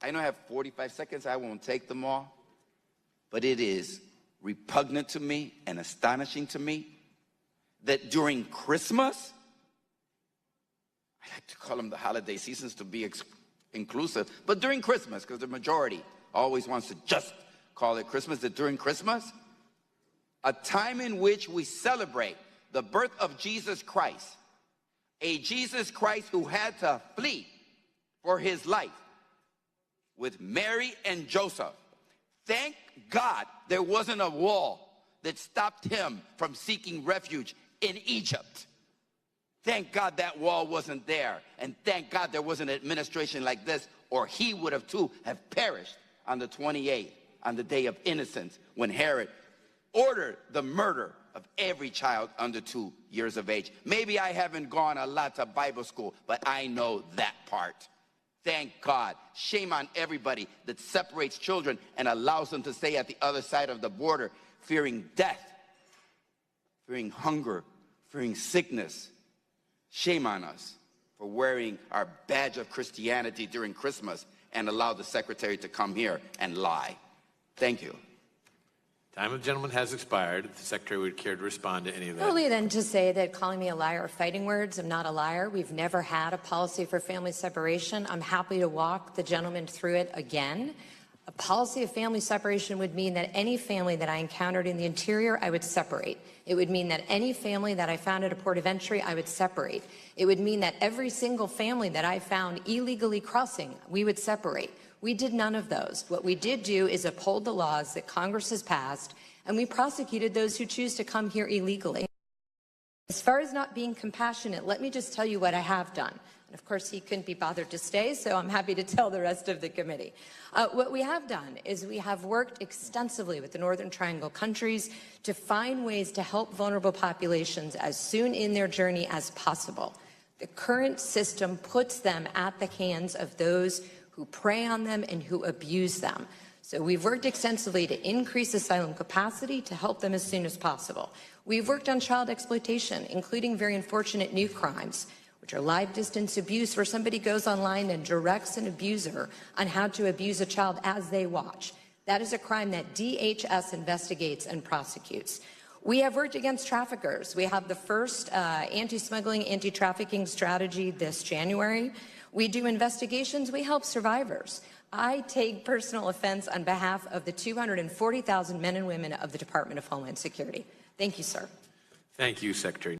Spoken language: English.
I know I have 45 seconds. I won't take them all. But it is repugnant to me and astonishing to me that during Christmas, I like to call them the holiday seasons to be inclusive, but during Christmas, because the majority always wants to just call it Christmas, that during Christmas, a time in which we celebrate the birth of Jesus Christ, a Jesus Christ who had to flee for his life with Mary and Joseph. Thank God there wasn't a wall that stopped him from seeking refuge in Egypt. Thank God that wall wasn't there. And thank God there was an administration like this, or he would have too have perished on the 28th, on the day of innocence, when Herod ordered the murder of every child under 2 years of age. Maybe I haven't gone a lot to Bible school, but I know that part. Thank God. Shame on everybody that separates children and allows them to stay at the other side of the border, fearing death, fearing hunger, fearing sickness. Shame on us for wearing our badge of Christianity during Christmas and allow the secretary to come here and lie. Thank you. Time of the gentleman has expired. If the secretary would care to respond to any of that. Only then to say that calling me a liar are fighting words. I'm not a liar. We've never had a policy for family separation. I'm happy to walk the gentleman through it again. A policy of family separation would mean that any family that I encountered in the interior, I would separate. It would mean that any family that I found at a port of entry, I would separate. It would mean that every single family that I found illegally crossing, we would separate. We did none of those. What we did do is uphold the laws that Congress has passed, and we prosecuted those who choose to come here illegally. As far as not being compassionate, let me just tell you what I have done. And of course, he couldn't be bothered to stay, so I'm happy to tell the rest of the committee. What we have done is we have worked extensively with the Northern Triangle countries to find ways to help vulnerable populations as soon in their journey as possible. The current system puts them at the hands of those who prey on them and who abuse them. So we've worked extensively to increase asylum capacity to help them as soon as possible. We've worked on child exploitation, including very unfortunate new crimes, which are live distance abuse, where somebody goes online and directs an abuser on how to abuse a child as they watch. That is a crime that DHS investigates and prosecutes. We have worked against traffickers. We have the first anti-smuggling, anti-trafficking strategy this January. We do investigations. We help survivors. I take personal offense on behalf of the 240,000 men and women of the Department of Homeland Security. Thank you, sir. Thank you, Secretary.